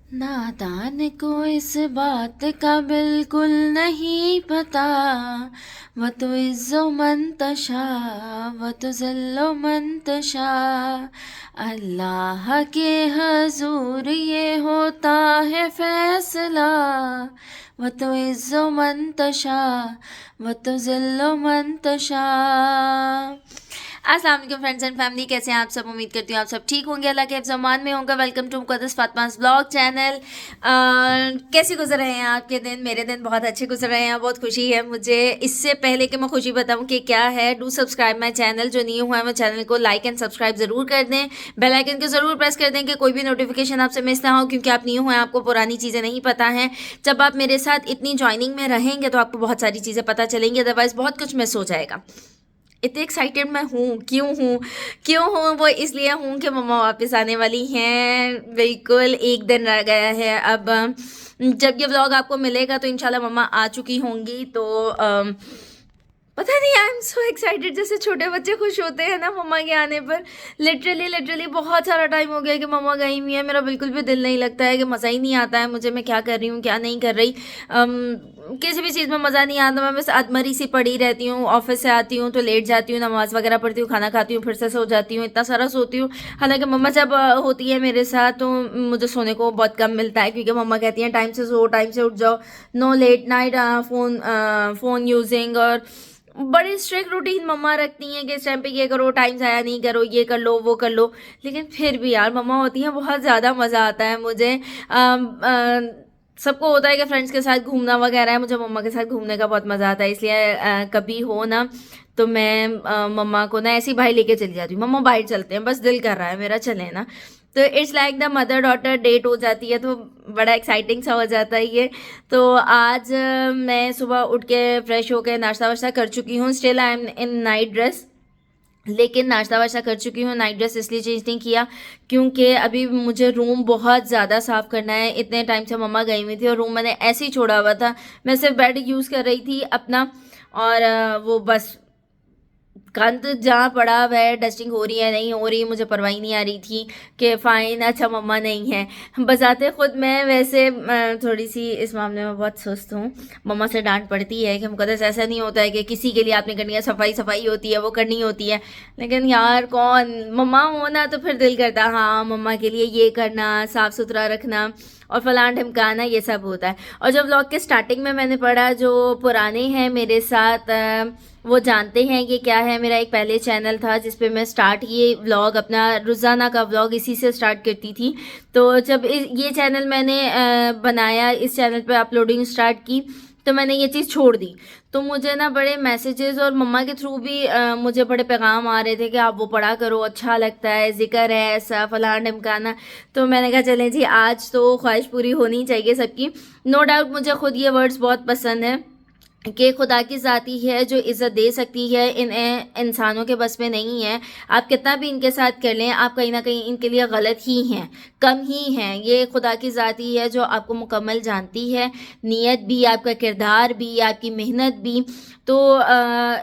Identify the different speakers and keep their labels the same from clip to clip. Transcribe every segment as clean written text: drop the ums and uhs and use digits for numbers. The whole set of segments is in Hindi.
Speaker 1: नादान को इस बात का बिल्कुल नहीं पता, वो तो इज़्ज़ो मंतशा, वो तो ज़िल्लो मंतशा। अल्लाह के हजूर ये होता है फैसला, वो तो इज़्ज़ो मंतशा, वो तो ज़िल्लो मंतशा। अस्सलाम वालेकुम फ्रेंड्स एंड फैमिली, कैसे हैं आप सब। उम्मीद करती हूँ आप सब ठीक होंगे, अल्लाह के हिफ्ज़-ओ-अमान में होंगे। Welcome to Muqaddas Fatima's blog channel. कैसे गुजर रहे हैं आपके दिन। मेरे दिन बहुत अच्छे गुजर रहे हैं, बहुत खुशी है मुझे। इससे पहले कि मैं खुशी बताऊँ कि क्या है, डू सब्सक्राइब माई चैनल। जो न्यू है वो चैनल को लाइक एंड सब्सक्राइब ज़रूर कर दें, बेल आइकन को ज़रूर प्रेस कर दें कि कोई भी नोटिफिकेशन आपसे मिस ना हो, क्योंकि आप न्यू हैं, आपको पुरानी चीज़ें नहीं पता हैं। जब आप मेरे साथ इतनी ज्वाइनिंग में रहेंगे तो आपको बहुत सारी चीज़ें पता चलेंगी, अदरवाइज़ बहुत कुछ मिस हो जाएगा। इतनी एक्साइटेड मैं हूँ, क्यों हूँ वो इसलिए हूँ कि मम्मा वापस आने वाली हैं। बिल्कुल एक दिन रह गया है अब। जब ये व्लॉग आपको मिलेगा तो इंशाल्लाह मम्मा आ चुकी होंगी। तो पता नहीं, आई एम सो एक्साइटेड। जैसे छोटे बच्चे खुश होते हैं ना मम्मा के आने पर। लिटरली बहुत सारा टाइम हो गया कि मम्मा गई हुई है, मेरा बिल्कुल भी दिल नहीं लगता है, कि मज़ा ही नहीं आता है मुझे, मैं क्या कर रही हूँ क्या नहीं कर रही। किसी भी चीज़ में मज़ा नहीं आता। मैं बस अधमरी सी पड़ी रहती हूँ, ऑफिस से आती हूँ तो लेट जाती हूँ, नमाज़ वगैरह पढ़ती हूँ, खाना खाती हूँ, फिर से सो जाती हूँ, इतना सारा सोती हूँ। हालांकि मम्मा जब होती है मेरे साथ तो मुझे सोने को बहुत कम मिलता है, क्योंकि मम्मा कहती हैं टाइम से सो, टाइम से उठ जाओ, no late night phone using. और बड़ी स्ट्रिक्ट रूटीन मम्मा रखती हैं कि इस टाइम पे ये करो, टाइम ज़ाया नहीं करो, ये कर लो वो कर लो। लेकिन फिर भी यार मम्मा होती हैं, बहुत ज़्यादा मज़ा आता है मुझे। सबको होता है कि फ्रेंड्स के साथ घूमना वगैरह है, मुझे मम्मा के साथ घूमने का बहुत मज़ा आता है। इसलिए कभी हो ना तो मैं मम्मा को ना ऐसी बाहर लेके चली जाती हूँ। मम्मा बाहर चलते हैं, बस दिल कर रहा है मेरा, चले ना। तो it's like the mother daughter date हो जाती है, तो बड़ा एक्साइटिंग सा हो जाता है ये। तो आज मैं सुबह उठ के फ्रेश होकर नाश्ता वाश्ता कर चुकी हूँ। Still I am in night dress, लेकिन नाश्ता वाश्ता कर चुकी हूँ। नाइट ड्रेस इसलिए चेंज नहीं किया क्योंकि अभी मुझे रूम बहुत ज़्यादा साफ़ करना है। इतने टाइम से मम्मा गई हुई थी और रूम मैंने ऐसे ही छोड़ा हुआ था। मैं सिर्फ बेड यूज़ कर रही थी अपना, और वो बस गंद जहाँ पड़ा हुआ है, डस्टिंग हो रही है नहीं हो रही, मुझे परवाह ही नहीं आ रही थी कि फ़ाइन अच्छा मम्मा नहीं है। बजाते खुद मैं वैसे थोड़ी सी इस मामले में बहुत सुस्त हूँ। मम्मा से डांट पड़ती है कि मुकद्दस ऐसा नहीं होता है कि किसी के लिए आपने करनी है, सफाई सफाई होती है, वो करनी होती है। लेकिन यार कौन, मम्मा होना तो फिर दिल करता है हाँ मम्मा के लिए ये करना, साफ़ सुथरा रखना और फलान ढिमकाना, ये सब होता है। और जब व्लॉग के स्टार्टिंग में मैंने पढ़ा, जो पुराने हैं मेरे साथ वो जानते हैं कि क्या है। मेरा एक पहले चैनल था जिस पे मैं स्टार्ट ये व्लॉग, अपना रोज़ाना का व्लॉग इसी से स्टार्ट करती थी। तो जब ये चैनल मैंने बनाया, इस चैनल पे अपलोडिंग स्टार्ट की, तो मैंने ये चीज़ छोड़ दी। तो मुझे ना बड़े मैसेजेस और मम्मा के थ्रू भी मुझे बड़े पैगाम आ रहे थे कि आप वो पढ़ा करो, अच्छा लगता है, जिक्र है ऐसा फलान ढिमकाना। तो मैंने कहा चलें जी, आज तो ख्वाहिश पूरी होनी चाहिए सबकी। नो डाउट मुझे खुद ये वर्ड्स बहुत पसंद है कि खुदा की ज़ाती है जो इज़्ज़त दे सकती है, इन इंसानों के बस में नहीं है। आप कितना भी इनके साथ कर लें, आप कहीं ना कहीं इनके लिए गलत ही हैं, कम ही हैं। ये खुदा की ज़ाती है जो आपको मुकम्मल जानती है, नीयत भी, आपका किरदार भी, आपकी मेहनत भी। तो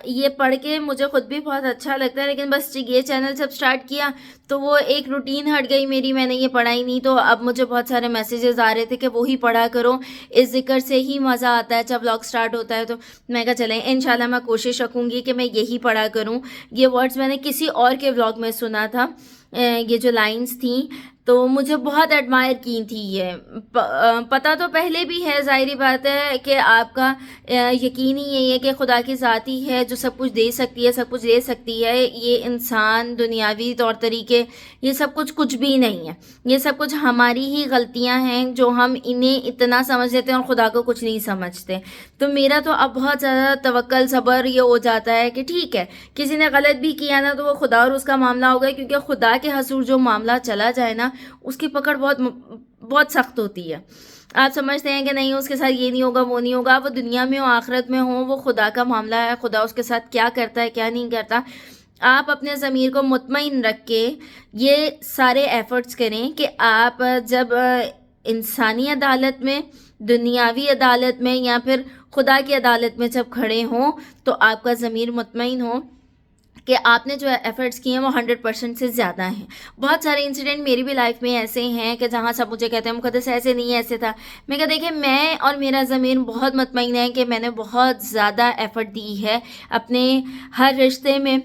Speaker 1: ये पढ़ के मुझे खुद भी बहुत अच्छा लगता है। लेकिन बस ये चैनल जब स्टार्ट किया तो वो एक रूटीन हट गई मेरी, मैंने ये पढ़ा ही नहीं। तो अब मुझे बहुत सारे मैसेजेस आ रहे थे कि वो ही पढ़ा करो, इस जिक्र से ही मज़ा आता है जब व्लॉग स्टार्ट होता है। तो मैं कहा चलें इंशाल्लाह मैं कोशिश रखूँगी कि मैं यही पढ़ा करूँ। ये वर्ड्स मैंने किसी और के व्लॉग में सुना था, ये जो लाइंस थी, तो मुझे बहुत एडमायर की थी ये। पता तो पहले भी है, ज़ाहिरी बात है कि आपका यकीन ही यही है कि खुदा की ज़ाती है जो सब कुछ दे सकती है, सब कुछ दे सकती है। ये इंसान, दुनियावी तौर तरीके, ये सब कुछ कुछ भी नहीं है। ये सब कुछ हमारी ही गलतियां हैं जो हम इन्हें इतना समझ लेते हैं और खुदा को कुछ नहीं समझते। तो मेरा तो अब बहुत ज़्यादा तवक्कल सब्र ये हो जाता है कि ठीक है, किसी ने गलत भी किया ना तो वो खुदा और उसका मामला होगा, क्योंकि खुदा के हसूर जो मामला चला जाए ना, उसकी पकड़ बहुत बहुत सख्त होती है। आप समझते हैं कि नहीं उसके साथ ये नहीं होगा वो नहीं होगा, वो दुनिया में हो आखिरत में हो, वो खुदा का मामला है, खुदा उसके साथ क्या करता है क्या नहीं करता। आप अपने ज़मीर को मुतमईन रख के ये सारे एफ़र्ट्स करें कि आप जब इंसानी अदालत में, दुनियावी अदालत में या फिर खुदा की अदालत में जब खड़े हों तो आपका ज़मीर मुतमईन हो कि आपने जो एफ़र्ट्स किए हैं वो 100% से ज़्यादा हैं। बहुत सारे इंसिडेंट मेरी भी लाइफ़ में ऐसे हैं कि जहाँ सब मुझे कहते हैं मुक़द्दस ऐसे नहीं है, ऐसे था। मैं कहा देखिए, मैं और मेरा ज़मीर बहुत मुतमईन है कि मैंने बहुत ज़्यादा एफ़र्ट दी है अपने हर रिश्ते में,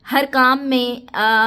Speaker 1: हर काम में,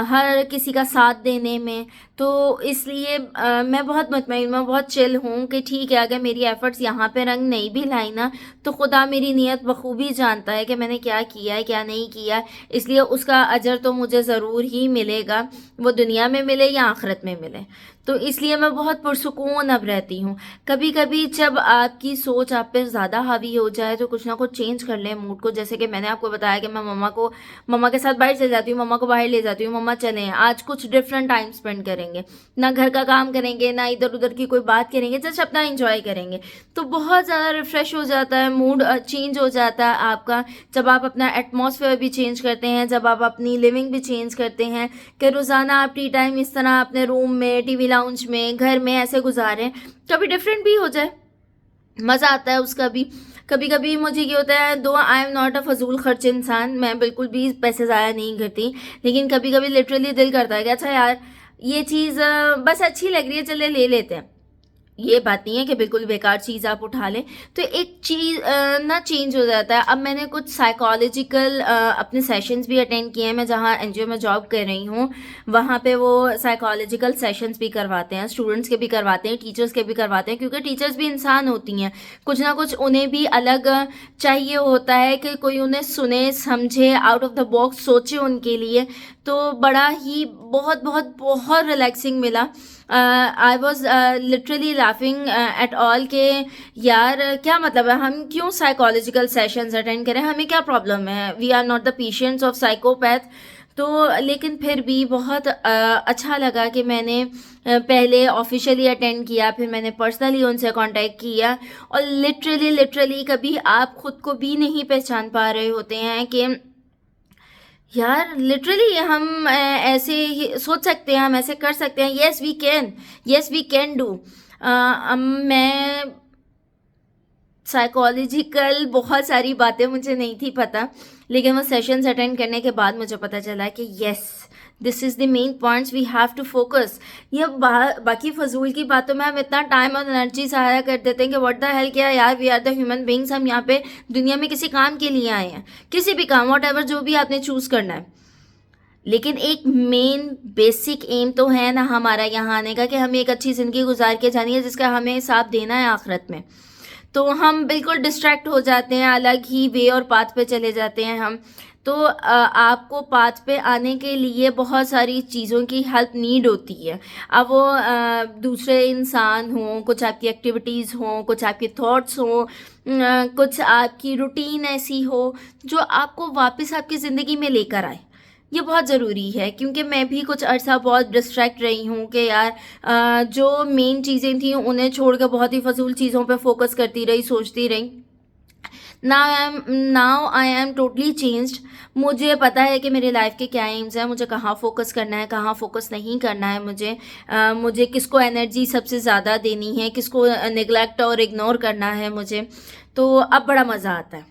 Speaker 1: हर किसी का साथ देने में। तो इसलिए मैं बहुत मुतमईन, मैं बहुत चिल हूँ कि ठीक है, अगर मेरी एफ़र्ट्स यहाँ पे रंग नहीं भी लाई ना, तो खुदा मेरी नीयत बखूबी जानता है कि मैंने क्या किया है, क्या नहीं किया है। इसलिए उसका अजर तो मुझे ज़रूर ही मिलेगा, वो दुनिया में मिले या आखिरत में मिले। तो इसलिए मैं बहुत पुरसुकून अब रहती हूँ। कभी-कभी जब आपकी सोच आप पे ज़्यादा हावी हो जाए, तो कुछ ना कुछ चेंज कर लें मूड को। जैसे कि मैंने आपको बताया कि मैं मम्मा के साथ बाहर चली जाती हूँ, मम्मा को बाहर ले जाती हूँ, मम्मा चलें, आज कुछ डिफरेंट टाइम स्पेंड करेंगे। ना घर का काम करेंगे, ना इधर-उधर की कोई बात करेंगे, जस्ट अपना एन्जॉय करेंगे। तो बहुत ज़्यादा रिफ्रेश हो जाता है, मूड चेंज हो जाता है आपका। जब आप अपना एटमॉस्फेयर भी चेंज करते हैं, जब आप अपनी लिविंग भी चेंज करते हैं कि रोज़ाना आप टी टाइम इस तरह अपने रूम में, टीवी लाउंज में, घर में ऐसे गुज़ारें, कभी डिफरेंट भी हो जाए, मज़ा आता है उसका भी। कभी-कभी मुझे ये होता है, दो आई एम नॉट अ फ़ज़ूल ख़र्च इंसान, मैं बिल्कुल भी पैसे ज़ाया नहीं करती, लेकिन कभी-कभी लिटरली दिल करता है कि अच्छा यार, ये चीज़ बस अच्छी लग रही है, चले ले लेते हैं। ये बात नहीं है कि बिल्कुल बेकार चीज़ आप उठा लें, तो एक चीज़ ना चेंज हो जाता है। अब मैंने कुछ साइकोलॉजिकल अपने सेशंस भी अटेंड किए हैं। मैं जहाँ एनजीओ में जॉब कर रही हूँ, वहाँ पे वो साइकोलॉजिकल सेशंस भी करवाते हैं, स्टूडेंट्स के भी करवाते हैं, टीचर्स के भी करवाते हैं, क्योंकि टीचर्स भी इंसान होती हैं। कुछ ना कुछ उन्हें भी अलग चाहिए होता है कि कोई उन्हें सुने, समझे, आउट ऑफ द बॉक्स सोचे उनके लिए। तो बड़ा ही बहुत बहुत बहुत रिलैक्सिंग मिला। I was literally laughing at all के यार, क्या मतलब है, हम क्यों साइकोलॉजिकल सेशंस अटेंड करें, हमें क्या प्रॉब्लम है, we are not the patients of psychopath. तो लेकिन फिर भी बहुत अच्छा लगा कि मैंने पहले ऑफिशियली अटेंड किया, फिर मैंने पर्सनली उनसे कांटेक्ट किया, और लिटरली कभी आप खुद को भी नहीं पहचान पा रहे होते हैं कि यार लिटरली हम ऐसे ही सोच सकते हैं, हम ऐसे कर सकते हैं। Yes we can do. मैं साइकोलॉजिकल बहुत सारी बातें मुझे नहीं थी पता, लेकिन वो सेशंस अटेंड करने के बाद मुझे पता चला कि yes, this is the main points we have to focus. ये बाकी फजूल की बातों में हम इतना टाइम और एनर्जी ज़ाया कर देते हैं कि व्हाट द हेल, क्या यार, we are the human beings, हम यहाँ पे दुनिया में किसी काम के लिए आए हैं, किसी भी काम, वॉट एवर जो भी आपने चूज़ करना है। लेकिन एक मेन बेसिक एम तो है ना हमारा यहाँ आने का, कि हमें एक अच्छी ज़िंदगी गुजार के जानी है, जिसका हमें हिसाब देना है आखिरत में। तो हम बिल्कुल डिस्ट्रैक्ट हो जाते हैं, अलग ही वे और पाथ पे चले जाते हैं हम। तो आपको पाथ पे आने के लिए बहुत सारी चीज़ों की हेल्प नीड होती है। अब वो दूसरे इंसान हों, कुछ आपकी एक्टिविटीज़ हों, कुछ आपके थॉट्स हों, कुछ आपकी रूटीन ऐसी हो जो आपको वापस आपकी ज़िंदगी में लेकर आए। ये बहुत ज़रूरी है, क्योंकि मैं भी कुछ अरसा बहुत डिस्ट्रैक्ट रही हूँ कि यार जो मेन चीज़ें थी उन्हें छोड़ कर बहुत ही फजूल चीज़ों पे फोकस करती रही, सोचती रही। Now I am totally changed. मुझे पता है कि मेरे लाइफ के क्या एम्स हैं, मुझे कहाँ फोकस करना है, कहाँ फोकस नहीं करना है, मुझे किसको एनर्जी सबसे ज़्यादा देनी है, किसको निगलेक्ट और इग्नोर करना है मुझे। तो अब बड़ा मज़ा आता है,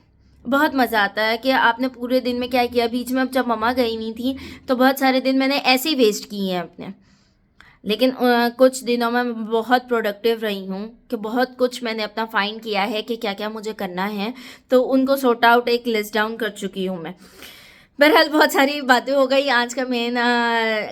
Speaker 1: बहुत मज़ा आता है कि आपने पूरे दिन में क्या किया। बीच में अब जब मम्मा गई हुई थी, तो बहुत सारे दिन मैंने ऐसे ही वेस्ट किए हैं अपने, लेकिन कुछ दिनों में मैं बहुत प्रोडक्टिव रही हूँ कि बहुत कुछ मैंने अपना फाइंड किया है कि क्या क्या मुझे करना है, तो उनको सॉर्ट आउट एक लिस्ट डाउन कर चुकी हूँ मैं। बहरहाल बहुत सारी बातें हो गई। आज का मेन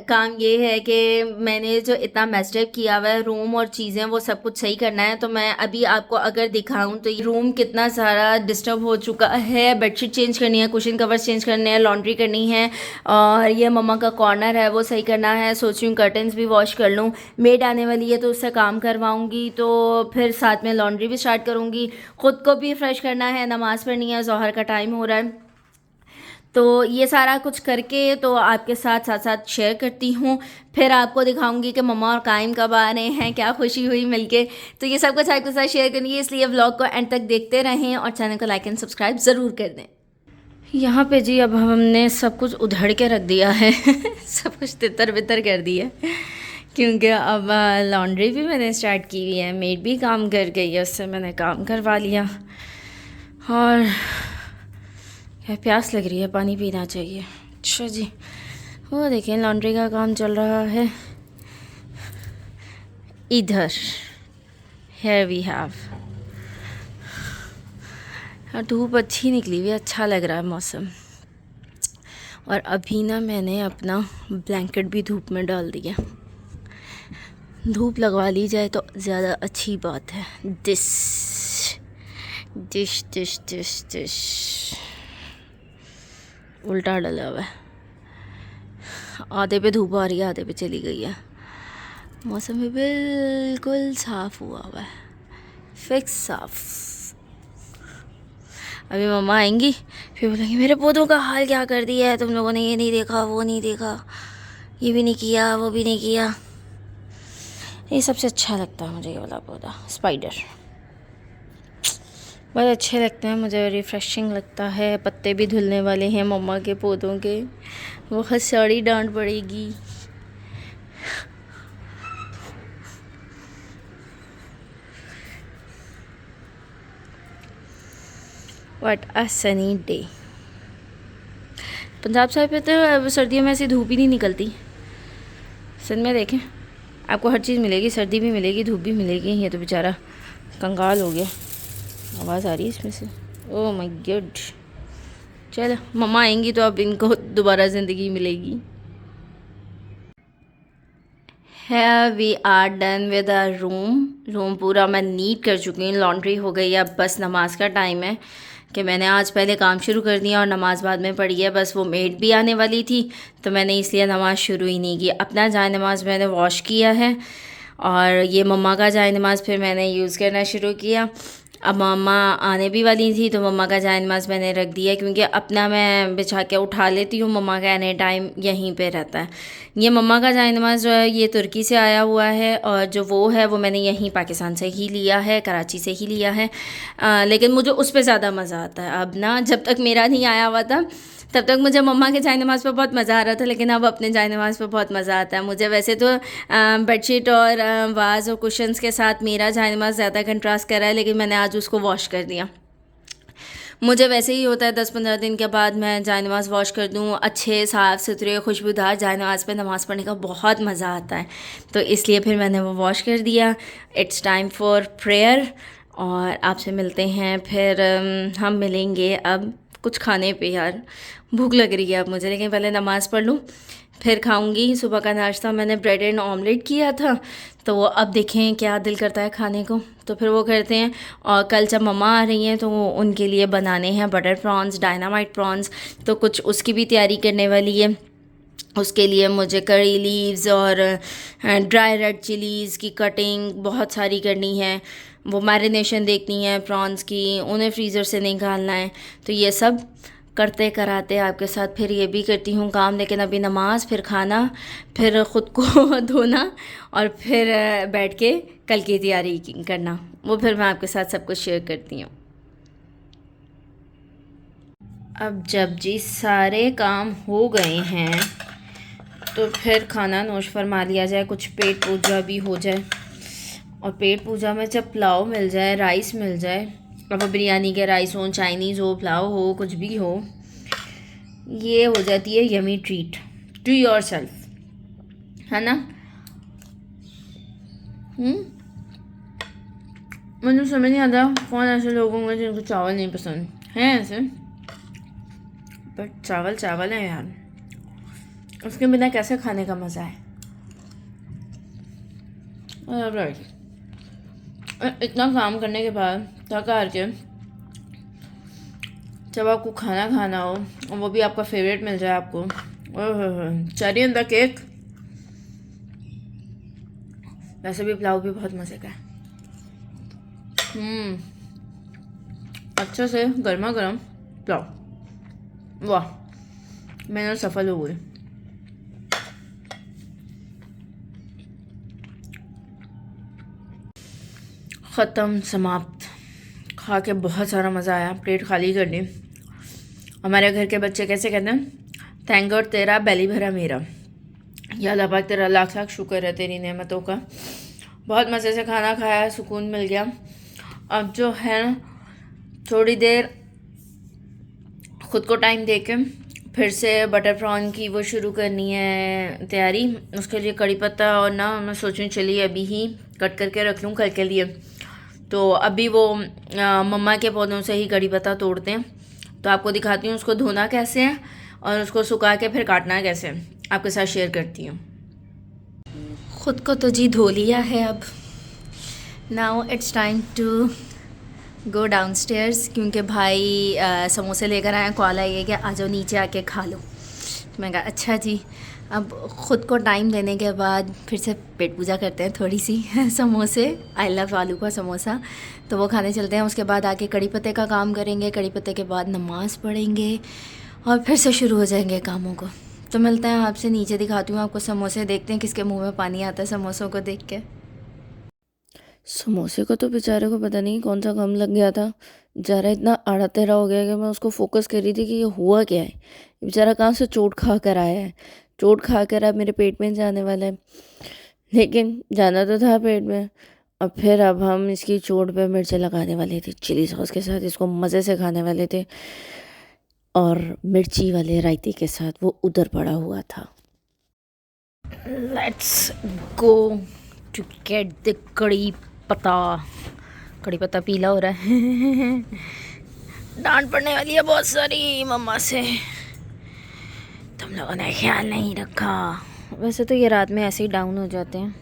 Speaker 1: काम ये है कि मैंने जो इतना मेस्टअप किया हुआ है, रूम और चीज़ें, वो सब कुछ सही करना है। तो मैं अभी आपको अगर दिखाऊं तो ये रूम कितना सारा डिस्टर्ब हो चुका है। बेडशीट चेंज करनी है, कुशन कवर्स चेंज करने हैं, लॉन्ड्री करनी है, और ये मम्मा का कॉर्नर है वो सही करना है। सोच रही हूँ कर्टन्स भी वॉश कर लूँ, मेड आने वाली है तो उससे काम करवाऊँगी, तो फिर साथ में लॉन्ड्री भी स्टार्ट करूँगी। ख़ुद को भी फ्रेश करना है, नमाज़ पढ़नी है, ज़ोहर का टाइम हो रहा है। तो ये सारा कुछ करके तो आपके साथ साथ शेयर करती हूँ। फिर आपको दिखाऊंगी कि मम्मा और कायम कब आ रहे हैं, क्या खुशी हुई मिलके। तो ये सब कुछ आपके साथ शेयर करूँगी, इसलिए व्लॉग को एंड तक देखते रहें और चैनल को लाइक एंड सब्सक्राइब ज़रूर कर दें। यहाँ पे जी अब हमने सब कुछ उधड़ के रख दिया है सब कुछ तितर बितर कर दिया, क्योंकि अब लॉन्ड्री भी मैंने स्टार्ट की हुई है, मेड भी काम कर गई है, उससे मैंने काम करवा लिया, और प्यास लग रही है, पानी पीना चाहिए। अच्छा जी, वो देखें लॉन्ड्री का काम चल रहा है इधर। Here we have, धूप अच्छी निकली हुई, अच्छा लग रहा है मौसम। और अभी ना मैंने अपना ब्लैंकेट भी धूप में डाल दिया। धूप लगवा ली जाए तो ज़्यादा अच्छी बात है। Dish dish dish dish dish उल्टा डला हुआ है, आधे पे धूप आ रही है, आधे पे चली गई है। मौसम भी बिल्कुल साफ़ हुआ है, फिक्स साफ़। अभी मम्मा आएंगी, फिर बोलेंगी मेरे पौधों का हाल क्या कर दिया है तुम लोगों ने, ये नहीं देखा, वो नहीं देखा, ये भी नहीं किया, वो भी नहीं किया। ये सबसे अच्छा लगता है मुझे, ये वाला पौधा स्पाइडर बहुत अच्छे लगते हैं मुझे, रिफ़्रेशिंग लगता है। पत्ते भी धुलने वाले हैं मम्मा के पौधों के, बहुत सारी डांट पड़ेगी। What a sunny day. Punjab side पे तो सर्दियों में ऐसी धूप ही नहीं निकलती। सिंध में देखें आपको हर चीज़ मिलेगी, सर्दी भी मिलेगी, धूप भी मिलेगी। ये तो बेचारा कंगाल हो गया। आवाज़ आ रही है इसमें से, ओह माय गॉड। चलो मम्मा आएंगी तो अब इनको दोबारा ज़िंदगी मिलेगी। Hey we are done with our room पूरा मैं नीट कर चुकी हूँ, लॉन्ड्री हो गई है। अब बस नमाज का टाइम है कि मैंने आज पहले काम शुरू कर दिया और नमाज़ बाद में पढ़ी है। बस वो मेड भी आने वाली थी तो मैंने इसलिए नमाज़ शुरू ही नहीं की। अपना जाए नमाज़ मैंने वॉश किया है और ये मम्मा का जाए नमाज़ फिर मैंने यूज़ करना शुरू किया। अब मम्मा आने भी वाली थी तो मम्मा का जाए नमाज़ मैंने रख दिया, क्योंकि अपना मैं बिछा के उठा लेती हूँ, मम्मा का एनी टाइम यहीं पे रहता है। ये मम्मा का जाए नमाज़ जो है ये तुर्की से आया हुआ है और जो वो है वो मैंने यहीं पाकिस्तान से ही लिया है, कराची से ही लिया है। लेकिन मुझे उस पर ज़्यादा मज़ा आता है। अब ना जब तक मेरा नहीं आया हुआ था तब तक मुझे मम्मा के जाए नमाज़ पर बहुत मज़ा आ रहा था, लेकिन अब अपने जाए नमाज़ पर बहुत मज़ा आता है मुझे। वैसे तो बेडशीट और वाज और कुशन्स के साथ मेरा जाए नमाज़ ज़्यादा कंट्रास्ट कर रहा है, लेकिन मैंने आज उसको वॉश कर दिया। मुझे वैसे ही होता है 10-15 दिन के बाद मैं जाए नमाज़ वॉश कर दूँ। अच्छे साफ़ सुथरे खुशबूदार जाए नमाज़ पे नमाज़ पढ़ने का बहुत मज़ा आता है, तो इसलिए फिर मैंने वो वॉश कर दिया। इट्स टाइम फॉर प्रेयर और आपसे मिलते हैं फिर। हम मिलेंगे अब कुछ खाने पे। यार भूख लग रही है अब मुझे, लेकिन पहले नमाज़ पढ़ लूँ फिर खाऊंगी। सुबह का नाश्ता मैंने ब्रेड एंड ऑमलेट किया था, तो वो अब देखें क्या दिल करता है खाने को तो फिर वो करते हैं। और कल जब मम्मा आ रही हैं तो उनके लिए बनाने हैं बटर प्रॉन्स, डायनामाइट प्रॉन्स, तो कुछ उसकी भी तैयारी करने वाली है। उसके लिए मुझे करी लीव्स और ड्राई रेड चिलीज़ की कटिंग बहुत सारी करनी है, वो मैरिनेशन देखनी है प्रॉन्स की, उन्हें फ्रीज़र से निकालना है। तो ये सब करते कराते आपके साथ फिर ये भी करती हूँ काम, लेकिन अभी नमाज, फिर खाना, फिर ख़ुद को धोना और फिर बैठ के कल की तैयारी करना, वो फिर मैं आपके साथ सब कुछ शेयर करती हूँ। अब जब जी सारे काम हो गए हैं तो फिर खाना नोश फरमा लिया जाए, कुछ पेट पूजा भी हो जाए। और पेट पूजा में जब पुलाव मिल जाए, राइस मिल जाए, अब बिरयानी के राइस हो, चाइनीज़ हो, पुलाव हो, कुछ भी हो, ये हो जाती है yummy treat to yourself, है ना। मुझे समझ नहीं आता कौन ऐसे लोग होंगे जिनको चावल नहीं पसंद हैं ऐसे, बट चावल चावल है यार, उसके बिना कैसे खाने का मज़ा है। राइट, इतना काम करने के बाद थक हार के जब आपको खाना खाना हो और वो भी आपका फेवरेट मिल जाए आपको, चेरी ऑन द केक। वैसे भी पुलाव भी बहुत मज़े का है। अच्छे से गर्मा गर्म पुलाव, वाह, मैंने सफल हो गई। ख़त्म, समाप्त। खा के बहुत सारा मज़ा आया, प्लेट खाली कर दी। हमारे घर के बच्चे कैसे कहते हैं, थैंक गॉड तेरा बेली भरा मेरा। या अल्लाह पाक तेरा लाख लाख शुक्र है तेरी नेमतों का। बहुत मज़े से खाना खाया, सुकून मिल गया। अब जो है थोड़ी देर ख़ुद को टाइम दे के फिर से बटर प्रॉन की वो शुरू करनी है तैयारी। उसके लिए कड़ी पत्ता और ना मैं सोचूं चलिए अभी ही कट करके रख लूँ कल के लिए। तो अभी वो मम्मा के पौधों से ही कड़ी पत्ता तोड़ते हैं, तो आपको दिखाती हूँ उसको धोना कैसे है और उसको सुखा के फिर काटना कैसे है, आपके साथ शेयर करती हूँ। ख़ुद को तो जी धो लिया है, अब now it's time to go downstairs, क्योंकि भाई समोसे लेकर आए, कॉल आई है कि आ जाओ नीचे आके खा लो। मैं कहा अच्छा जी। अब ख़ुद को टाइम देने के बाद फिर से पेट पूजा करते हैं थोड़ी सी समोसे, आई लव आलू का समोसा, तो वो खाने चलते हैं। उसके बाद आके कड़ी पत्ते का काम करेंगे, कड़ी पत्ते के बाद नमाज़ पढ़ेंगे और फिर से शुरू हो जाएंगे कामों को। तो मिलते हैं आपसे, नीचे दिखाती हूँ आपको समोसे, देखते हैं किसके मुँह में पानी आता है समोसों को देख के। समोसे को तो बेचारे को पता नहीं कौन सा गम लग गया था, बेचारा इतना आड़ा टेढ़ा हो गया कि मैं उसको फोकस कर रही थी कि ये हुआ क्या है। बेचारा कहाँ से चोट खा कर आया है, चोट खा कर अब मेरे पेट में जाने वाला है, लेकिन जाना तो था पेट में। और फिर अब हम इसकी चोट पे मिर्चें लगाने वाले थे, चिली सॉस के साथ इसको मज़े से खाने वाले थे, और मिर्ची वाले रायते के साथ वो उधर पड़ा हुआ था। Let's go to get the कड़ी पत्ता पीला हो रहा है डांट पड़ने वाली है बहुत सारी मम्मा से, तुम लोगों ने ख्याल नहीं रखा। वैसे तो ये रात में ऐसे ही डाउन हो जाते हैं।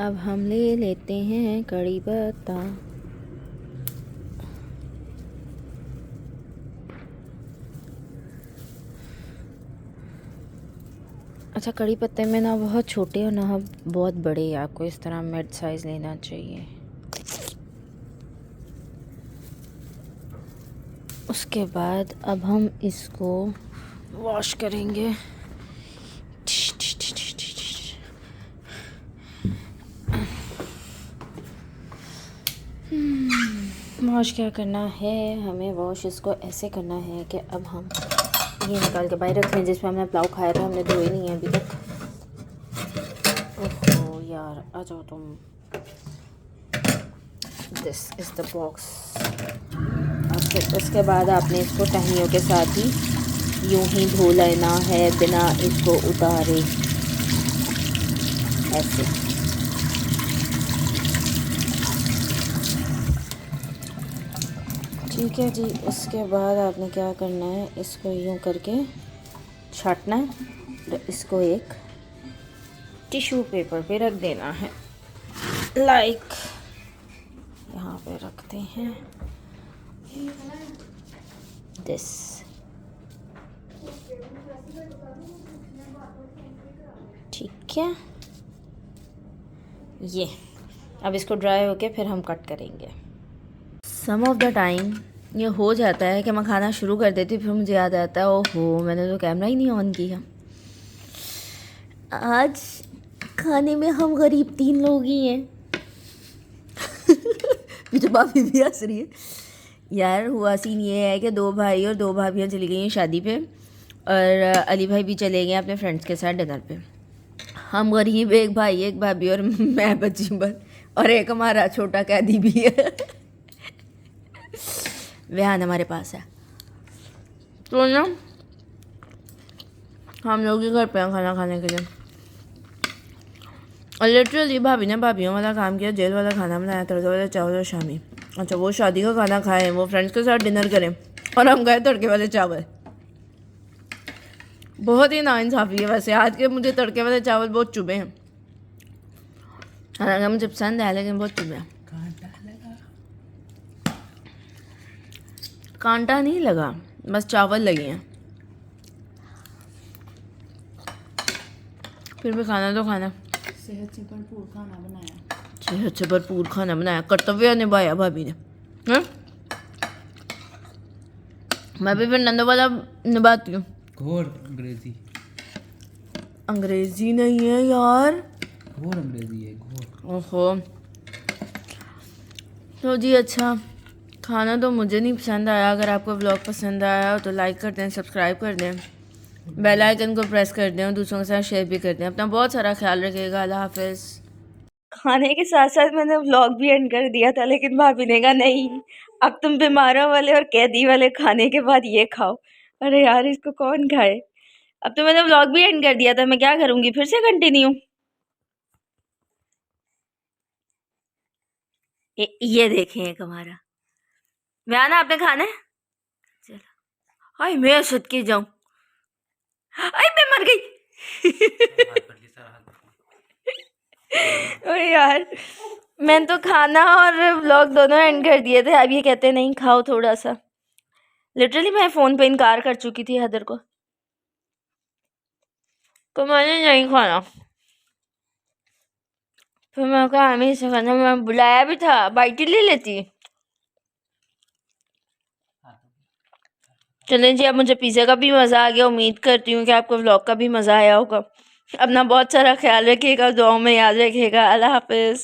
Speaker 1: अब हम ले लेते हैं कड़ी पत्ता। अच्छा, कड़ी पत्ते में ना बहुत छोटे और ना बहुत बड़े, आपको इस तरह मिड साइज़ लेना चाहिए। उसके बाद अब हम इसको वॉश करेंगे। वॉश क्या करना है हमें, वॉश इसको ऐसे करना है कि अब हम ये निकाल के बाहर रख लें जिसमें हमने पुलाव खाया था, हमने धोए नहीं है अभी तक। ओहो यार, आ जाओ तुम। This is the box. और फिर उसके बाद आपने इसको टहनियों के साथ ही यूं ही धो लेना है बिना इसको उतारे, ऐसे। ठीक है जी। उसके बाद आपने क्या करना है, इसको यूं करके छाटना है, इसको एक टिश्यू पेपर पे रख देना है, लाइक यहाँ पे रखते हैं दिस। ठीक है, ये अब इसको ड्राई होके फिर हम कट करेंगे। सम ऑफ द टाइम ये हो जाता है कि मैं खाना शुरू कर देती, फिर मुझे याद आता है ओहो मैंने तो कैमरा ही नहीं ऑन किया। आज खाने में हम गरीब 3 लोग ही हैं मुझे भाभी भी हंस रही है यार। हुआ सीन ये है कि 2 भाई और 2 भाभियाँ चली गई हैं शादी पे, और अली भाई भी चले गए अपने फ्रेंड्स के साथ डिनर पे। हम गरीब 1 भाई 1 भाभी और मैं बची बस, और एक हमारा छोटा कैदी भी है वहान हमारे पास है। तो ना हम लोग ही घर पे हैं खाना खाने के लिए, और लिटरली भाभी ने भाभीयों वाला काम किया, जेल वाला खाना बनाया, तड़के वाले चावल और शामी। अच्छा, वो शादी का खाना खाएं, वो फ्रेंड्स के साथ डिनर करें, और हम गए तड़के वाले चावल। बहुत ही नाइंसाफ़ी है वैसे, आज के मुझे तड़के वाले चावल बहुत चुभे हैं, हालांकि मुझे पसंद है लेकिन बहुत चुभे हैं। कांटा नहीं लगा, बस चावल लगे हैं। फिर भी खाना तो खाना, सेहत से भरपूर खाना बनाया, सेहत से भरपूर खाना बनाया, कर्तव्य निभाया भाभी ने। हैं, मैं भी फिर नंदो वाला निभाती हूँ।
Speaker 2: घोर अंग्रेजी,
Speaker 1: अंग्रेजी नहीं है यार,
Speaker 2: घोर अंग्रेजी है, घोर।
Speaker 1: ओहो, तो जी अच्छा, खाना तो मुझे नहीं पसंद आया। अगर आपको व्लॉग पसंद आया हो तो लाइक कर दें, सब्सक्राइब कर दें, बेल आइकन को प्रेस कर दें और दूसरों के साथ शेयर भी कर दें। अपना बहुत सारा ख्याल रखिएगा। अल्लाह हाफ़िज़। खाने के साथ साथ मैंने व्लॉग भी एंड कर दिया था, लेकिन भाभी ने कहा नहीं, अब तुम बीमारों वाले और कैदी वाले खाने के बाद ये खाओ। अरे यार इसको कौन खाए। अब तो मैंने व्लॉग भी एंड कर दिया था, मैं क्या करूँगी, फिर से कंटिन्यू। ये देखें एक हमारा बयाना, आपने खाना है? चलो, हाय मैं सद के जाऊं, आई मैं मर गई। अरे यार मैंने तो खाना और व्लॉग दोनों एंड कर दिए थे, अब ये कहते नहीं खाओ थोड़ा सा। लिटरली मैं फ़ोन पे इनकार कर चुकी थी हैदर को, तो मैंने नहीं खाना। फिर मैं कहा हमें से खाना, मैं बुलाया भी था, बाइट ही ले लेती। चलें जी, अब मुझे पिज़्ज़ा का भी मज़ा आ गया। उम्मीद करती हूँ कि आपको व्लॉग का भी मज़ा आया होगा। अपना बहुत सारा ख्याल रखिएगा, दुआओं में याद रखिएगा। अल्लाह हाफ़िज़।